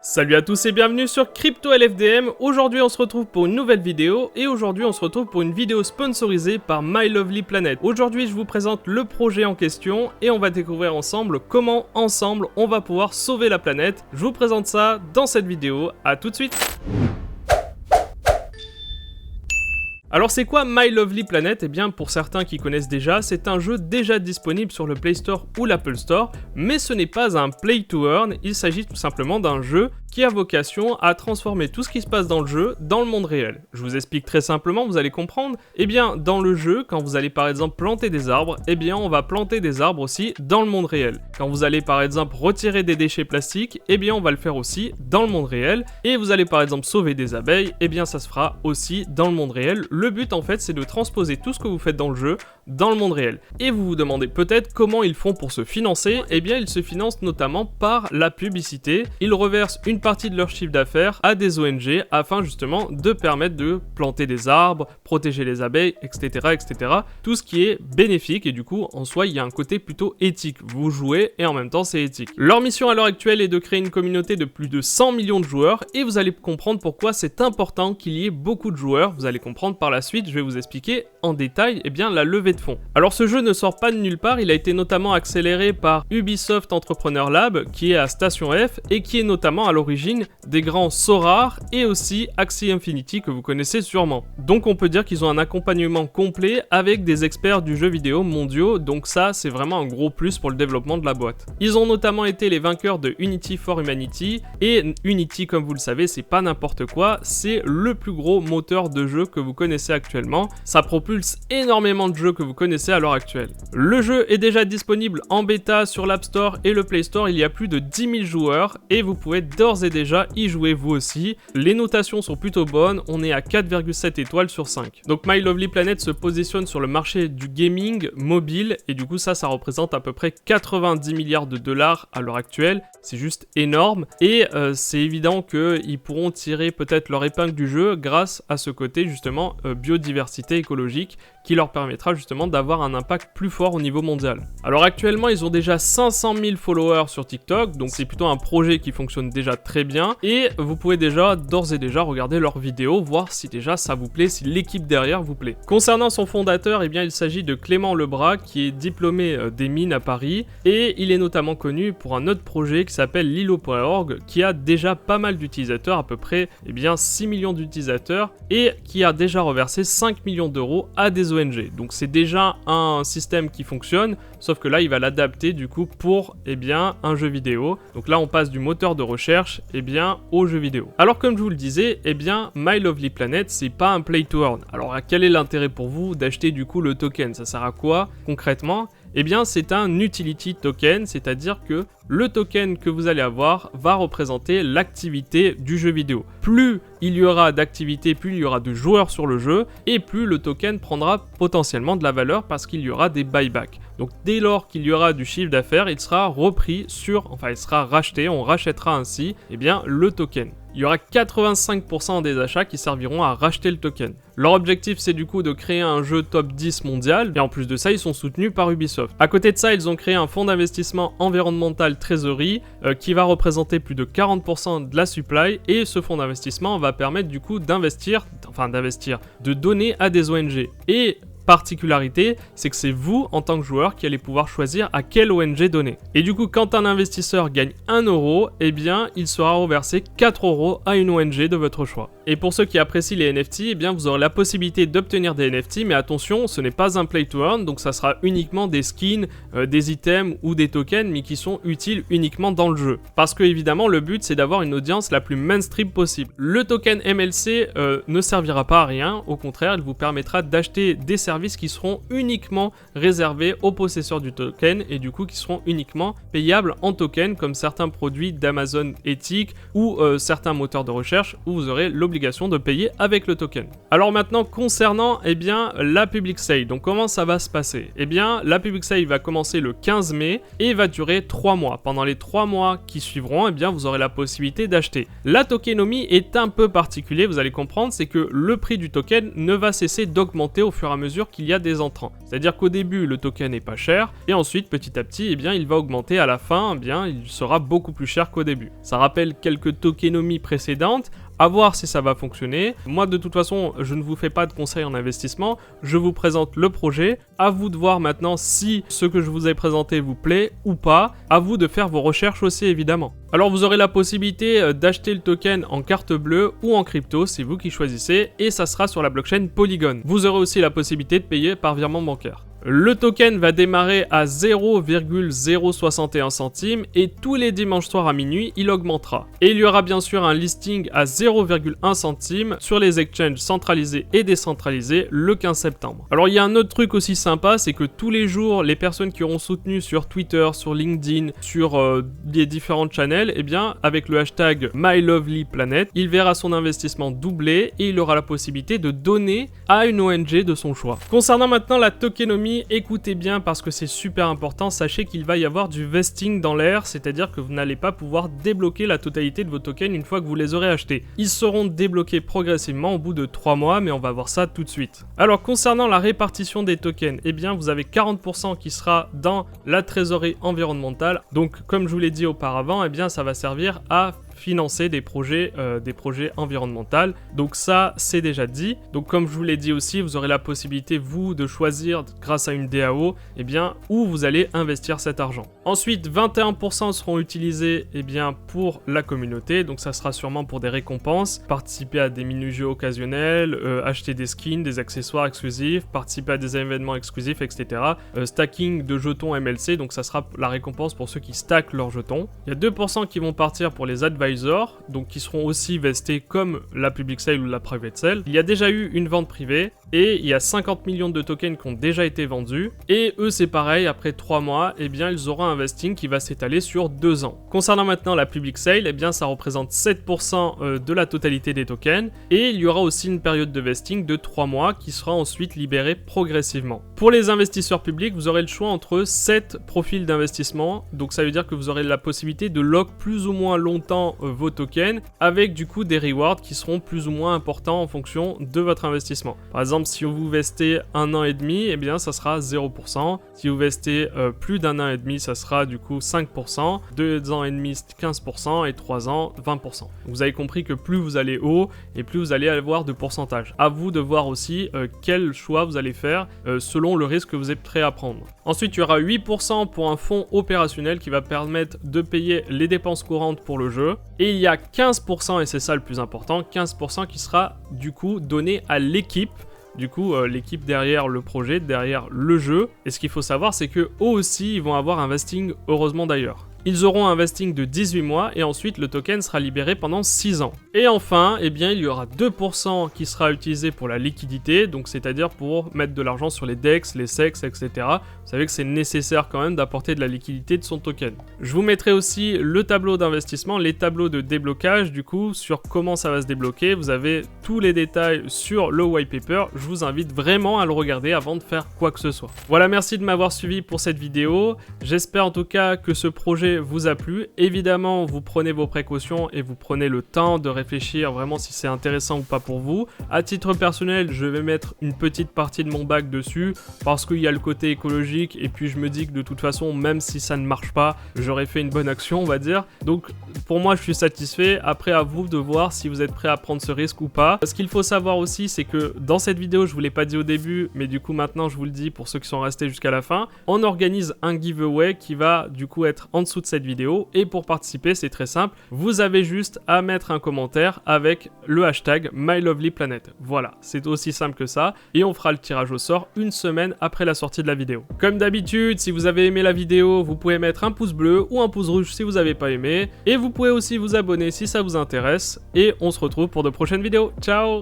Salut à tous et bienvenue sur Crypto LFDM. Aujourd'hui on se retrouve pour une nouvelle vidéo et aujourd'hui on se retrouve pour une vidéo sponsorisée par My Lovely Planet. Aujourd'hui je vous présente le projet en question et on va découvrir ensemble comment ensemble on va pouvoir sauver la planète. Je vous présente ça dans cette vidéo, à tout de suite. Alors c'est quoi My Lovely Planet? Eh bien pour certains qui connaissent déjà, c'est un jeu déjà disponible sur le Play Store ou l'Apple Store, mais ce n'est pas un play to earn, il s'agit tout simplement d'un jeu qui a vocation à transformer tout ce qui se passe dans le jeu dans le monde réel. Je vous explique très simplement, vous allez comprendre. Eh bien dans le jeu, quand vous allez par exemple planter des arbres, eh bien on va planter des arbres aussi dans le monde réel. Quand vous allez par exemple retirer des déchets plastiques, eh bien on va le faire aussi dans le monde réel. Et vous allez par exemple sauver des abeilles, eh bien ça se fera aussi dans le monde réel. Le but en fait c'est de transposer tout ce que vous faites dans le jeu dans le monde réel. Et vous vous demandez peut-être comment ils font pour se financer. Eh bien ils se financent notamment par la publicité. Ils reversent une partie de leur chiffre d'affaires à des ONG afin justement de permettre de planter des arbres, protéger les abeilles, etc. etc. Tout ce qui est bénéfique et du coup en soi il y a un côté plutôt éthique. Vous jouez et en même temps c'est éthique. Leur mission à l'heure actuelle est de créer une communauté de plus de 100 millions de joueurs et vous allez comprendre pourquoi c'est important qu'il y ait beaucoup de joueurs. Vous allez comprendre par la suite, je vais vous expliquer en détail eh bien, la levée de fonds. Alors ce jeu ne sort pas de nulle part, il a été notamment accéléré par Ubisoft Entrepreneur Lab qui est à Station F et qui est notamment à l'origine des grands Sorare et aussi Axie Infinity que vous connaissez sûrement. Donc on peut dire qu'ils ont un accompagnement complet avec des experts du jeu vidéo mondiaux, donc ça c'est vraiment un gros plus pour le développement de la boîte. Ils ont notamment été les vainqueurs de Unity for Humanity et Unity comme vous le savez c'est pas n'importe quoi, c'est le plus gros moteur de jeu que vous connaissez actuellement. Ça propulse énormément de jeux que vous connaissez à l'heure actuelle. Le jeu est déjà disponible en bêta sur l'App Store et le Play Store, il y a plus de 10 000 joueurs et vous pouvez d'ores et déjà y jouer vous aussi. Les notations sont plutôt bonnes, on est à 4,7 étoiles sur 5. Donc My Lovely Planet se positionne sur le marché du gaming mobile et du coup ça représente à peu près 90 milliards de dollars à l'heure actuelle. C'est juste énorme et c'est évident qu'ils pourront tirer peut-être leur épingle du jeu grâce à ce côté justement biodiversité écologique qui leur permettra justement d'avoir un impact plus fort au niveau mondial. Alors actuellement ils ont déjà 500 000 followers sur TikTok, donc c'est plutôt un projet qui fonctionne déjà très bien et vous pouvez déjà d'ores et déjà regarder leurs vidéos, voir si déjà ça vous plaît, si l'équipe derrière vous plaît. Concernant son fondateur, eh bien il s'agit de Clément Lebras qui est diplômé des mines à Paris et il est notamment connu pour un autre projet qui s'appelle Lilo.org qui a déjà pas mal d'utilisateurs, à peu près 6 millions d'utilisateurs et qui a déjà reversé 5 millions d'euros à des ONG. Donc c'est déjà un système qui fonctionne, sauf que là il va l'adapter du coup pour un jeu vidéo. Donc là on passe du moteur de recherche au jeu vidéo. Alors comme je vous le disais, My Lovely Planet c'est pas un play to earn. Alors quel est l'intérêt pour vous d'acheter du coup le token? Ça sert à quoi concrètement? C'est un utility token, c'est-à-dire que le token que vous allez avoir va représenter l'activité du jeu vidéo. Plus il y aura d'activité, plus il y aura de joueurs sur le jeu, et plus le token prendra potentiellement de la valeur parce qu'il y aura des buybacks. Donc dès lors qu'il y aura du chiffre d'affaires, il sera repris il sera racheté, on rachètera ainsi le token. Il y aura 85% des achats qui serviront à racheter le token. Leur objectif c'est du coup de créer un jeu top 10 mondial et en plus de ça ils sont soutenus par Ubisoft. À côté de ça ils ont créé un fonds d'investissement environnemental trésorerie qui va représenter plus de 40% de la supply et ce fonds d'investissement va permettre du coup de donner à des ONG. Et particularité, c'est que c'est vous en tant que joueur qui allez pouvoir choisir à quelle ONG donner. Et du coup, quand un investisseur gagne 1 euro, il sera reversé 4 euros à une ONG de votre choix. Et pour ceux qui apprécient les NFT, vous aurez la possibilité d'obtenir des NFT, mais attention, ce n'est pas un play to earn, donc ça sera uniquement des skins, des items ou des tokens, mais qui sont utiles uniquement dans le jeu. Parce que évidemment, le but c'est d'avoir une audience la plus mainstream possible. Le token MLC ne servira pas à rien, au contraire, il vous permettra d'acheter des services qui seront uniquement réservés aux possesseurs du token et du coup qui seront uniquement payables en token comme certains produits d'Amazon éthiques ou certains moteurs de recherche où vous aurez l'obligation l'obligation de payer avec le token. Alors maintenant, concernant la public sale, donc comment ça va se passer? La public sale va commencer le 15 mai et va durer 3 mois. Pendant les 3 mois qui suivront, vous aurez la possibilité d'acheter. La tokenomie est un peu particulier, vous allez comprendre, c'est que le prix du token ne va cesser d'augmenter au fur et à mesure qu'il y a des entrants. C'est-à-dire qu'au début, le token n'est pas cher et ensuite, petit à petit, il va augmenter à la fin, il sera beaucoup plus cher qu'au début. Ça rappelle quelques tokenomies précédentes. À voir si ça va fonctionner. Moi, de toute façon, je ne vous fais pas de conseils en investissement. Je vous présente le projet. À vous de voir maintenant si ce que je vous ai présenté vous plaît ou pas. À vous de faire vos recherches aussi, évidemment. Alors, vous aurez la possibilité d'acheter le token en carte bleue ou en crypto, c'est vous qui choisissez, et ça sera sur la blockchain Polygon. Vous aurez aussi la possibilité de payer par virement bancaire. Le token va démarrer à 0,061 centimes et tous les dimanches soirs à minuit, il augmentera. Et il y aura bien sûr un listing à 0,1 centime sur les exchanges centralisés et décentralisés le 15 septembre. Alors il y a un autre truc aussi sympa, c'est que tous les jours, les personnes qui auront soutenu sur Twitter, sur LinkedIn, sur les différentes channels, avec le hashtag MyLovelyPlanet, il verra son investissement doubler et il aura la possibilité de donner à une ONG de son choix. Concernant maintenant la tokenomie, écoutez bien parce que c'est super important, sachez qu'il va y avoir du vesting dans l'air, c'est-à-dire que vous n'allez pas pouvoir débloquer la totalité de vos tokens une fois que vous les aurez achetés. Ils seront débloqués progressivement au bout de 3 mois, mais on va voir ça tout de suite. Alors concernant la répartition des tokens, vous avez 40% qui sera dans la trésorerie environnementale, donc comme je vous l'ai dit auparavant, ça va servir à financer des projets environnementaux. Donc ça, c'est déjà dit. Donc comme je vous l'ai dit aussi, vous aurez la possibilité, vous, de choisir grâce à une DAO, où vous allez investir cet argent. Ensuite, 21% seront utilisés pour la communauté. Donc ça sera sûrement pour des récompenses, participer à des mini-jeux occasionnels, acheter des skins, des accessoires exclusifs, participer à des événements exclusifs, etc. Stacking de jetons MLC, donc ça sera la récompense pour ceux qui stackent leurs jetons. Il y a 2% qui vont partir pour les advisors, donc qui seront aussi vestés comme la public sale ou la private sale. Il y a déjà eu une vente privée et il y a 50 millions de tokens qui ont déjà été vendus et eux c'est pareil, après 3 mois, ils auront un vesting qui va s'étaler sur 2 ans. Concernant maintenant la public sale, ça représente 7% de la totalité des tokens et il y aura aussi une période de vesting de 3 mois qui sera ensuite libérée progressivement. Pour les investisseurs publics, vous aurez le choix entre 7 profils d'investissement, donc ça veut dire que vous aurez la possibilité de lock plus ou moins longtemps vos tokens avec du coup des rewards qui seront plus ou moins importants en fonction de votre investissement. Par exemple, si vous vestez 1 an et demi, ça sera 0%. Si vous vestez plus d'un an et demi, ça sera du coup 5%. 2 ans et demi, 15% et 3 ans, 20%. Vous avez compris que plus vous allez haut et plus vous allez avoir de pourcentage. À vous de voir aussi quel choix vous allez faire selon le risque que vous êtes prêt à prendre. Ensuite, il y aura 8% pour un fonds opérationnel qui va permettre de payer les dépenses courantes pour le jeu. Et il y a 15%, et c'est ça le plus important, 15% qui sera du coup donné à l'équipe. Du coup, l'équipe derrière le projet, derrière le jeu. Et ce qu'il faut savoir, c'est qu'eux aussi, ils vont avoir un vesting, heureusement d'ailleurs. Ils auront un vesting de 18 mois et ensuite le token sera libéré pendant 6 ans. Et enfin, il y aura 2% qui sera utilisé pour la liquidité, donc c'est-à-dire pour mettre de l'argent sur les DEX, les SEX, etc. Vous savez que c'est nécessaire quand même d'apporter de la liquidité de son token. Je vous mettrai aussi le tableau d'investissement, les tableaux de déblocage du coup, sur comment ça va se débloquer. Vous avez tous les détails sur le white paper. Je vous invite vraiment à le regarder avant de faire quoi que ce soit. Voilà, merci de m'avoir suivi pour cette vidéo. J'espère en tout cas que ce projet vous a plu. Évidemment, vous prenez vos précautions et vous prenez le temps de réfléchir vraiment si c'est intéressant ou pas pour vous. À titre personnel, je vais mettre une petite partie de mon bac dessus parce qu'il y a le côté écologique et puis je me dis que de toute façon, même si ça ne marche pas, j'aurais fait une bonne action, on va dire. Donc pour moi, je suis satisfait. Après, à vous de voir si vous êtes prêt à prendre ce risque ou pas. Ce qu'il faut savoir aussi, c'est que dans cette vidéo, je vous l'ai pas dit au début, mais du coup maintenant je vous le dis pour ceux qui sont restés jusqu'à la fin, on organise un giveaway qui va du coup être en dessous de cette vidéo et pour participer, c'est très simple. Vous avez juste à mettre un commentaire avec le hashtag MyLovelyPlanet. Voilà, c'est aussi simple que ça et on fera le tirage au sort une semaine après la sortie de la vidéo. Comme d'habitude, si vous avez aimé la vidéo, vous pouvez mettre un pouce bleu ou un pouce rouge si vous n'avez pas aimé et vous pouvez aussi vous abonner si ça vous intéresse et on se retrouve pour de prochaines vidéos. Ciao!